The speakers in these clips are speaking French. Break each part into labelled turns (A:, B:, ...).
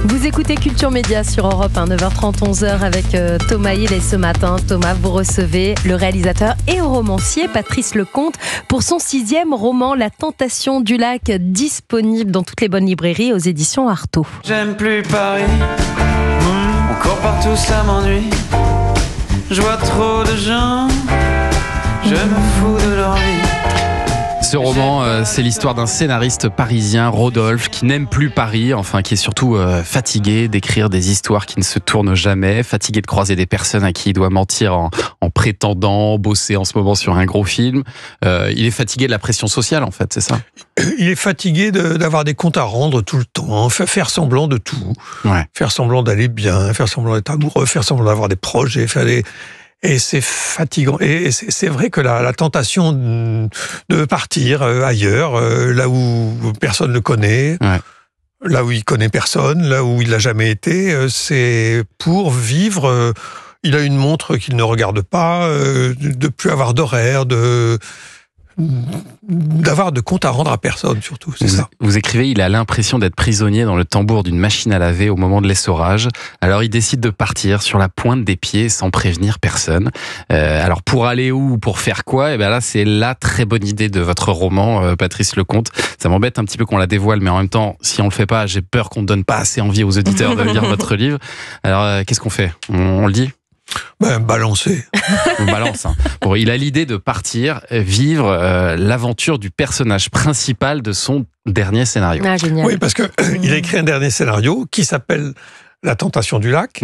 A: Vous écoutez Culture Média sur Europe 1, 9h30, 11h avec Thomas Hill. Et ce matin, Thomas, vous recevez le réalisateur et romancier Patrice Lecomte pour son 6e roman La Tentation du Lac, disponible dans toutes les bonnes librairies aux éditions Artaud.
B: J'aime plus Paris, on court partout, ça m'ennuie. Je vois trop de gens, je me fous de leur vie.
C: Ce roman, c'est l'histoire d'un scénariste parisien, Rodolphe, qui n'aime plus Paris, enfin qui est surtout fatigué d'écrire des histoires qui ne se tournent jamais, fatigué de croiser des personnes à qui il doit mentir en prétendant bosser en ce moment sur un gros film. Il est fatigué de la pression sociale, en fait, c'est ça ?
D: Il est fatigué d'avoir des comptes à rendre tout le temps, faire semblant de tout, faire semblant d'aller bien, faire semblant d'être amoureux, faire semblant d'avoir des projets, Et c'est fatigant. Et c'est vrai que la tentation de partir ailleurs, là où personne ne connaît, là où il connaît personne, là où il n'a jamais été, c'est pour vivre. Il a une montre qu'il ne regarde pas, de plus avoir d'horaire, d'avoir de compte à rendre à personne, surtout, c'est ça.
C: Vous écrivez, il a l'impression d'être prisonnier dans le tambour d'une machine à laver au moment de l'essorage. Alors il décide de partir sur la pointe des pieds sans prévenir personne. Alors pour aller où, pour faire quoi ? Et bien là, c'est la très bonne idée de votre roman, Patrice Lecomte. Ça m'embête un petit peu qu'on la dévoile, mais en même temps, si on le fait pas, j'ai peur qu'on ne donne pas assez envie aux auditeurs de lire votre livre. Alors qu'est-ce qu'on fait ? On le dit ?
D: Balancer.
C: On balance. Bon, il a l'idée de partir vivre l'aventure du personnage principal de son dernier scénario.
A: Ah, génial.
D: Oui, parce que il a écrit un dernier scénario qui s'appelle La Tentation du Lac,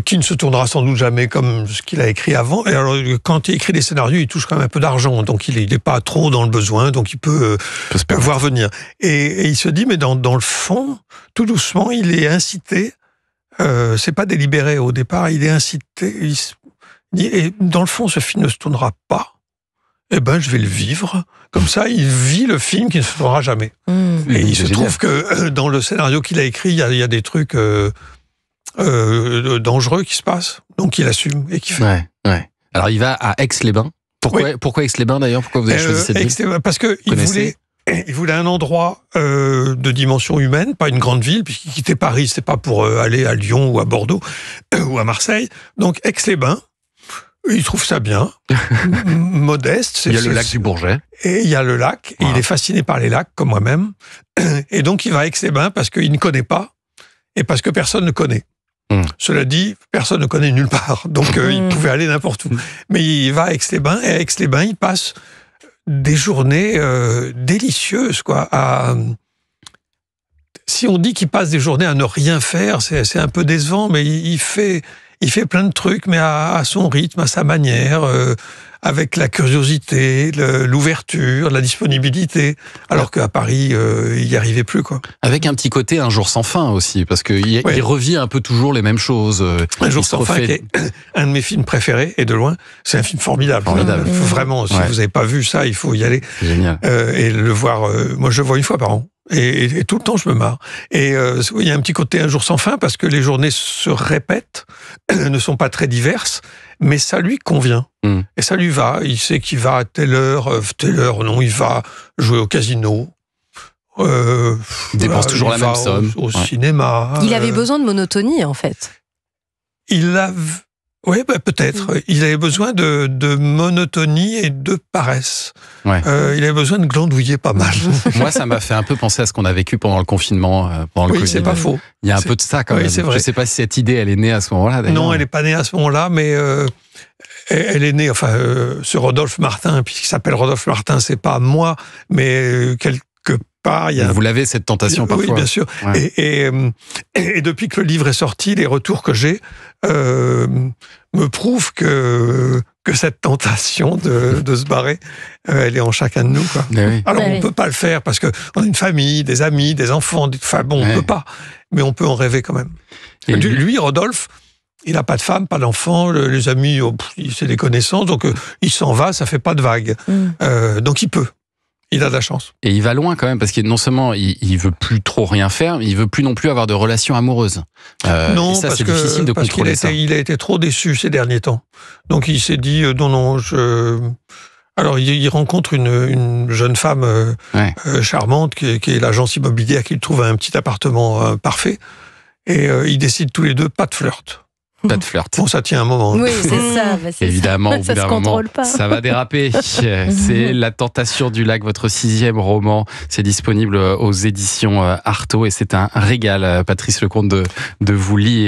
D: qui ne se tournera sans doute jamais comme ce qu'il a écrit avant. Et alors, quand il écrit des scénarios, il touche quand même un peu d'argent, donc il n'est pas trop dans le besoin, donc il peut voir venir. Et il se dit, mais dans le fond, tout doucement, il est incité. C'est pas délibéré au départ, il est incité. Et dans le fond, ce film ne se tournera pas. Eh ben, je vais le vivre. Comme ça, il vit le film qui ne se tournera jamais. Et il se trouve que dans le scénario qu'il a écrit, il y a des trucs dangereux qui se passent. Donc, il assume et qu'il fait.
C: Ouais. Alors, il va à Aix-les-Bains. Pourquoi Aix-les-Bains d'ailleurs ? Pourquoi vous avez choisi cette ville ?
D: Parce qu'il voulait un endroit de dimension humaine, pas une grande ville, puisqu'il quittait Paris, c'était pas pour aller à Lyon ou à Bordeaux ou à Marseille. Donc Aix-les-Bains, il trouve ça bien, modeste.
C: Il y a le lac du Bourget.
D: Et il y a le lac, et il est fasciné par les lacs, comme moi-même. Et donc il va à Aix-les-Bains parce qu'il ne connaît pas, et parce que personne ne connaît. Cela dit, personne ne connaît nulle part, donc il pouvait aller n'importe où. Mais il va à Aix-les-Bains, et à Aix-les-Bains, il passe des journées délicieuses, quoi. Si on dit qu'il passe des journées à ne rien faire, c'est un peu décevant, mais il fait plein de trucs, mais à son rythme, à sa manière, avec la curiosité, l'ouverture, la disponibilité, alors qu'à Paris, il n'y arrivait plus, quoi.
C: Avec un petit côté Un jour sans fin aussi, parce qu'il revit un peu toujours les mêmes choses.
D: Un jour sans fin, qui est un de mes films préférés, et de loin, c'est un film formidable. Vraiment, si vous n'avez pas vu ça, il faut y aller.
C: Génial.
D: Et le voir. Moi, je le vois une fois par an. Et tout le temps, je me marre. Et il y a un petit côté Un jour sans fin, parce que les journées se répètent, ne sont pas très diverses, mais ça lui convient. Et ça lui va. Il sait qu'il va à telle heure, non, il va jouer au casino.
C: Il dépense toujours la même somme.
D: Au cinéma.
A: Il avait besoin de monotonie, en fait.
D: Oui, peut-être. Il avait besoin de monotonie et de paresse. Il avait besoin de glandouiller pas mal.
C: Moi, ça m'a fait un peu penser à ce qu'on a vécu pendant le confinement.
D: C'est pas faux.
C: Il y a un peu de ça quand même.
D: C'est vrai.
C: Je ne sais pas si cette idée, elle est née à ce moment-là. D'ailleurs.
D: Non, elle n'est pas née à ce moment-là, mais elle est née, ce Rodolphe Martin, puisqu'il s'appelle Rodolphe Martin, c'est pas moi, mais quelque part, il y a...
C: Vous l'avez, cette tentation, parfois.
D: Oui, bien sûr. Et depuis que le livre est sorti, les retours que j'ai me prouvent que cette tentation de se barrer, elle est en chacun de nous, quoi. Alors, on peut pas le faire parce que on a une famille, des amis, des enfants. On peut pas, mais on peut en rêver quand même. Et lui, Rodolphe, il n'a pas de femme, pas d'enfant, les amis, c'est des connaissances, donc il s'en va, ça fait pas de vague. Donc il peut. Il a de la chance.
C: Et il va loin quand même, parce que non seulement il veut plus trop rien faire, mais il veut plus non plus avoir de relations amoureuses.
D: Non,
C: et ça,
D: parce
C: c'est difficile de contrôler ça.
D: Il a été trop déçu ces derniers temps. Donc il s'est dit, non, Alors, il rencontre une jeune femme charmante qui est l'agence immobilière qui lui trouve un petit appartement parfait. Et ils décident tous les deux pas de flirt.
C: Pas de flirt.
D: Bon, ça tient un moment.
A: Oui, c'est ça.
C: Évidemment,
A: ça se contrôle pas.
C: Ça va déraper. C'est La Tentation du lac, votre 6e roman. C'est disponible aux éditions Artaud et c'est un régal, Patrice Lecomte, de vous lire.